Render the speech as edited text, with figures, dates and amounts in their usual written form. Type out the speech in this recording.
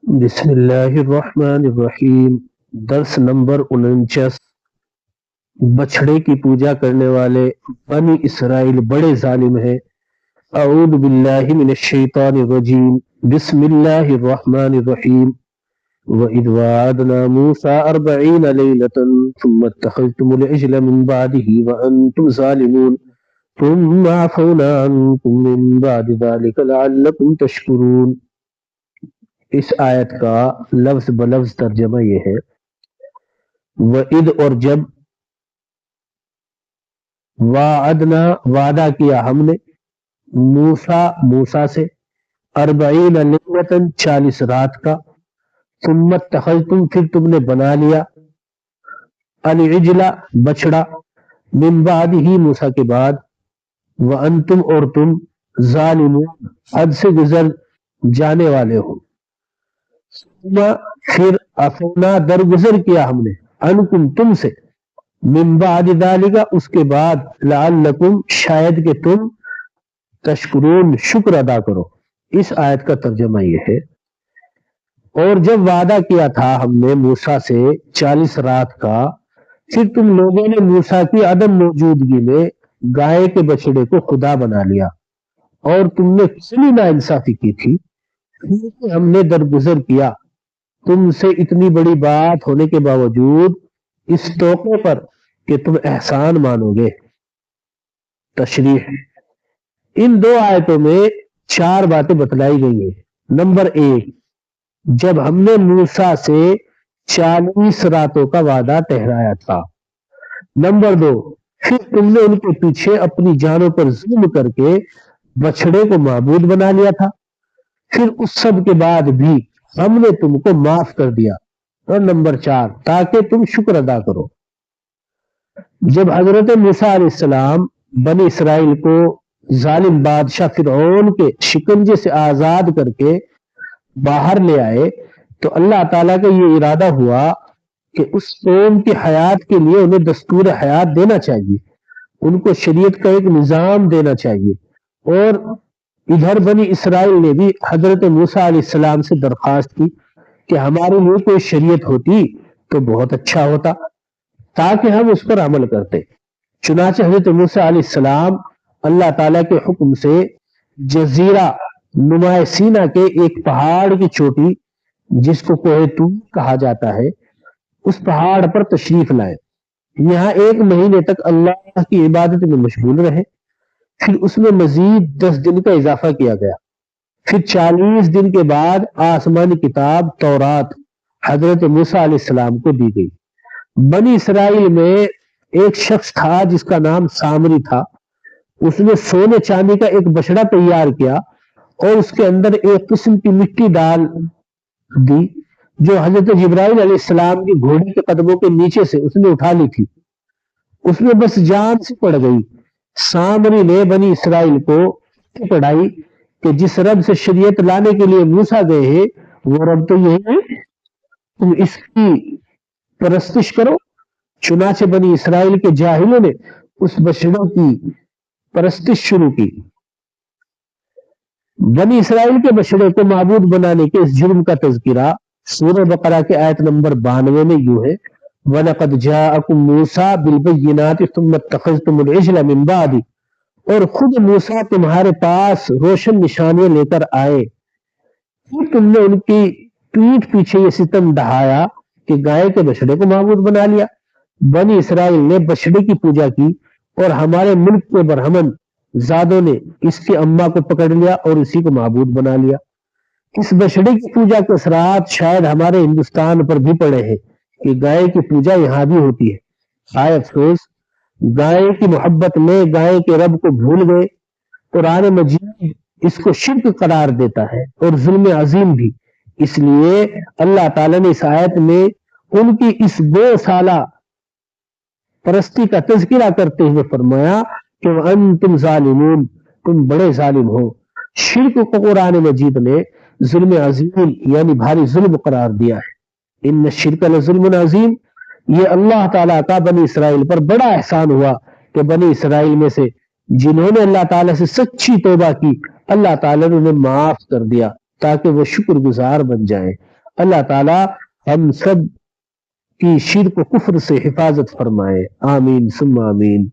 بسم اللہ الرحمن الرحیم۔ درس نمبر 49۔ بچھڑے کی پوجا کرنے والے بنی اسرائیل بڑے ظالم ہیں۔ اعوذ باللہ من الشیطان الرجیم، بسم اللہ الرحمن الرحیم۔ وَإِذْ وَعَدْنَا مُوسَىٰ 40 لَيْلَةً ثُمَّ اتَّخَذْتُمُ الْعِجْلَ مِن بَعْدِهِ وَأَنْتُمْ ظَالِمُونَ ثُمَّ عَفَوْنَا عَنْكُم مِّن بَعْدِ ذَلِكَ لَعَلَّكُمْ تَشْكُرُونَ۔ اس آیت کا لفظ بلفظ ترجمہ یہ ہے، وَإِذْ اور جب، وَعَدْنَا وعدہ کیا ہم نے، موسیٰ سے، 40 لیلۃً 40 رات کا، ثم اتخذتم پھر تم نے بنا لیا، العجل بچڑا، من بعدہ موسیٰ کے بعد، وانتم اور تم، ظالمون حد سے گزر جانے والے ہو، ثم پھر عفونا درگزر کیا ہم نے، عنکم تم سے، من بعد ذالک اس کے بعد، لعلکم شاید کہ تم، تشکرون شکر ادا کرو۔ اس آیت کا ترجمہ یہ ہے، اور جب وعدہ کیا تھا ہم نے موسیٰ سے 40 رات کا، پھر تم لوگوں نے موسیٰ کی عدم موجودگی میں گائے کے بچڑے کو خدا بنا لیا، اور تم نے کتنی ناانصافی کی تھی، ہم نے درگزر کیا تم سے اتنی بڑی بات ہونے کے باوجود اس توقع پر کہ تم احسان مانو گے۔ تشریح، ان دو آیتوں میں 4 باتیں بتلائی گئی ہیں۔ نمبر 1، جب ہم نے موسیٰ سے 40 راتوں کا وعدہ ٹھہرایا تھا۔ نمبر 2، پھر تم نے ان کے پیچھے اپنی جانوں پر ظلم کر کے بچڑے کو معبود بنا لیا تھا، پھر اس سب کے بعد بھی ہم نے تم کو معاف کر دیا۔ اور نمبر 4، تاکہ تم شکر ادا کرو۔ جب حضرت موسیٰ علیہ السلام بنی اسرائیل کو ظالم بادشاہ فرعون کے شکنجے سے آزاد کر کے باہر لے آئے، تو اللہ تعالیٰ کا یہ ارادہ ہوا کہ اس قوم کی حیات کے لیے انہیں دستور حیات دینا چاہیے، ان کو شریعت کا ایک نظام دینا چاہیے۔ اور ادھر بنی اسرائیل نے بھی حضرت موسیٰ علیہ السلام سے درخواست کی کہ ہمارے لیے کوئی شریعت ہوتی تو بہت اچھا ہوتا تاکہ ہم اس پر عمل کرتے۔ چنانچہ حضرت موسیٰ علیہ السلام اللہ تعالیٰ کے حکم سے جزیرہ نمائے سینا کے ایک پہاڑ کی چوٹی جس کو کوہ طور کہا جاتا ہے، اس پہاڑ پر تشریف لائے۔ یہاں 1 مہینے تک اللہ کی عبادت میں مشغول رہے، پھر اس میں مزید 10 دن کا اضافہ کیا گیا، پھر 40 دن کے بعد آسمانی کتاب تورات حضرت موسیٰ علیہ السلام کو دی گئی۔ بنی اسرائیل میں ایک شخص تھا جس کا نام سامری تھا، اس نے سونے چاندی کا ایک بچڑا تیار کیا اور اس کے اندر ایک قسم کی مٹی ڈال دی جو حضرت جبرائیل علیہ السلام کی گھوڑی کے قدموں کے نیچے سے اس نے اٹھا لی تھی، اس میں بس جان سے پڑ گئی۔ سامری نے بنی اسرائیل کو پڑھائی کہ جس رب سے شریعت لانے کے لیے موسیٰ گئے ہیں وہ رب تو یہی ہے، تم اس کی پرستش کرو۔ چنانچہ بنی اسرائیل کے جاہلوں نے اس بچڑوں کی پرستش شروع کی۔ بنی اسرائیل کے بچڑے کو معبود بنانے کے اس جرم کا تذکرہ سورہ بقرہ کے آیت نمبر 92 میں یوں ہے، وَلَقَدْ جَاءَكُم مُوسَىٰ بِالْبَيِّنَاتِ ثُمَّ اتَّخَذْتُمُ الْعِجْلَ مِن بَعْدِهِ، اور خود موسیٰ تمہارے پاس روشن نشانیاں لے کر آئے، پھر تم نے ان کی پیٹھ پیچھے یہ ستم ڈھایا کہ گائے کے بچڑے کو معبود بنا لیا۔ بنی اسرائیل نے بچڑے کی پوجا کی اور ہمارے ملک کے برہمن زادوں نے اس کی اماں کو پکڑ لیا اور اسی کو معبود بنا لیا۔ اس بچڑے کی پوجا کے اثرات شاید ہمارے ہندوستان پر بھی پڑے ہیں کہ گائے کی پوجا یہاں بھی ہوتی ہے۔ ہائے افسوس، گائے کی محبت میں گائے کے رب کو بھول گئے۔ قرآن مجید اس کو شرک قرار دیتا ہے اور ظلم عظیم بھی۔ اس لیے اللہ تعالیٰ نے اس آیت میں ان کی اس 2 سالہ پرستی کا تذکرہ کرتے ہوئے فرمایا کہ وَأَنْتُمْ ظَالِمُونَ، تم بڑے ظالم ہو۔ شرک کو قرآن مجید نے ظلم عظیم یعنی بھاری ظلم قرار دیا ہے۔ ان الشرک لظلم عظیم، یہ اللہ تعالیٰ کا بنی اسرائیل پر بڑا احسان ہوا کہ بنی اسرائیل میں سے جنہوں نے اللہ تعالیٰ سے سچی توبہ کی، اللہ تعالیٰ نے انہیں معاف کر دیا۔ تاکہ وہ شکر گزار بن جائیں۔ اللہ تعالیٰ ہم سب کی شرک و کفر سے حفاظت فرمائے، آمین ثم آمین۔